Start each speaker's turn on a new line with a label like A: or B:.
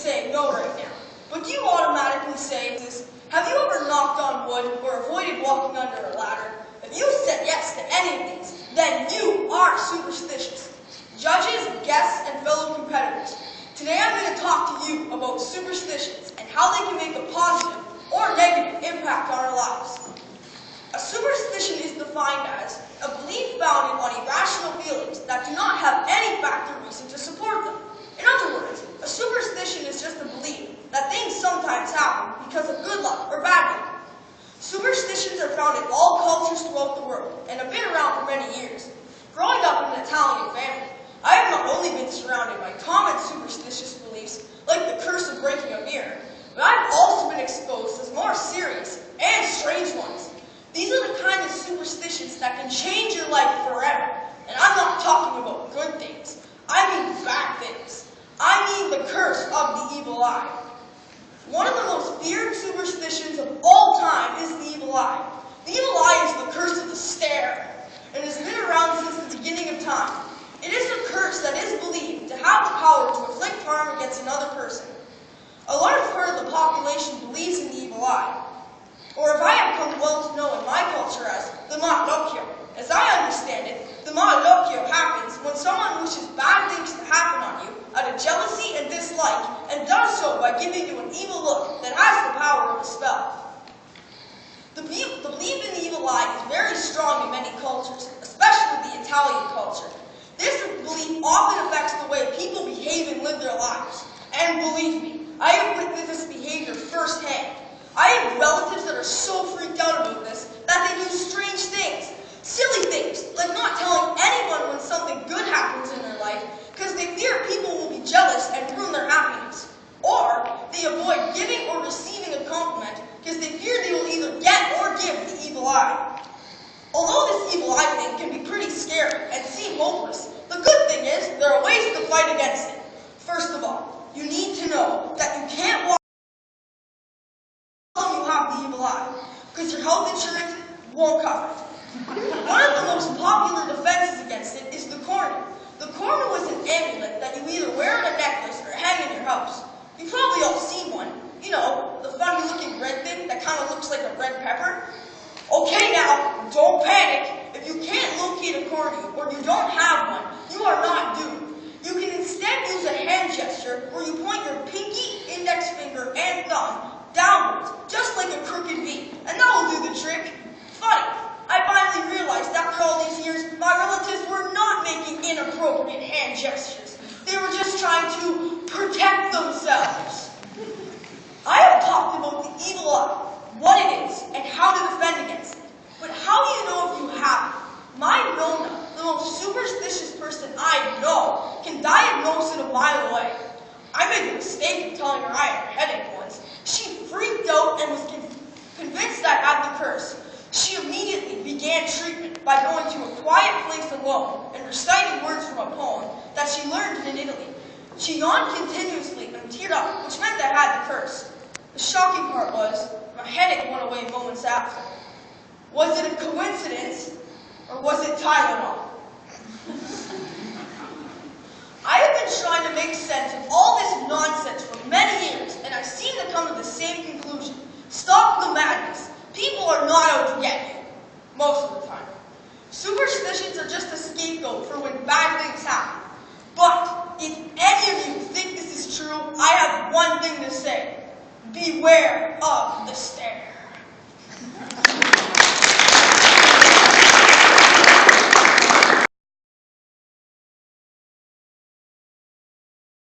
A: saying no right now. But do you automatically say this? Have you ever knocked on wood or avoided walking under a ladder? If you said yes to any of these, then you are superstitious. Judges, guests, and fellow competitors, today I'm going to talk to you about superstitions and how they can make a positive or negative impact on our lives. A superstition is defined as a belief founded on irrational feelings that do not have any fact or reason to support them. In other words, a superstition is just a belief that things sometimes happen because of good luck or bad luck. Superstitions are found in all cultures throughout the world and have been around for many years. Growing up in an Italian family, I have not only been surrounded by common superstitious beliefs like the curse of breaking a mirror, but I've also been exposed to more serious and strange ones. These are the kind of superstitions that can change your life forever. And I'm not talking about good things. I mean bad things. I mean the curse of the evil eye. One of the most feared superstitions of all time is the evil eye. The evil eye is the curse of the stare, and has been around since the beginning of time. It is a curse that is believed to have the power to inflict harm against another person. A large part of the population believes in the evil eye, or if I have come well to know in my culture as the Malochio. As I understand it, the Malochio happens when someone wishes bad things to happen on you out of jealousy and dislike, and does so by giving you an evil look that has the power of a spell. The belief in the evil eye is very strong in many cultures, especially the Italian culture. This belief often affects the way people behave and live their lives. And believe me, I have witnessed this behavior firsthand. I have relatives that are so freaked out about this that they do strange things. Silly things, like not telling anyone when something good happens in their life because they fear people will be jealous and ruin their happiness. Or they avoid giving or receiving a compliment because they fear they will either get or give the evil eye. Although this evil eye thing can be pretty scary and seem hopeless, the good thing is there are ways to fight against it. First of all, you need to know that you can't walk when you have the evil eye, because your health insurance won't cover it. One of the most popular defenses against it is the cornu. The cornu is an amulet that you either wear on a necklace or hang in your house. You've probably all seen one. You know, the funny looking red thing that kind of looks like a red pepper. Okay now, don't panic. If you can't locate a cornu or you don't have one, you are not doomed. You can instead use a hand gesture where you point your pinky, index finger, and thumb downwards, just like a crooked V, and that will do the trick. Funny, I finally realized after all these years, my relatives were not making inappropriate hand gestures. They were just trying to protect themselves. I have talked about the evil eye, what it is, and how to defend against it. But how do you know if you have it? My Nona, the most superstitious person I know, can diagnose it a mile away. I made the mistake of telling her I had a headache once. She freaked out and was convinced I had the curse. She immediately began treatment by going to a quiet place alone and reciting words from a poem that she learned in Italy. She yawned continuously and teared up, which meant I had the curse. The shocking part was, my headache went away moments after. Was it a coincidence, or was it Tylenol? I have been trying to make sense of all this nonsense for many years, and I seem to come to the same conclusion. Stop the madness. People are not out to get you, most of the time. Superstitions are just a scapegoat for when bad things happen. But if any of you think this is true, I have one thing to say. Beware of the stare.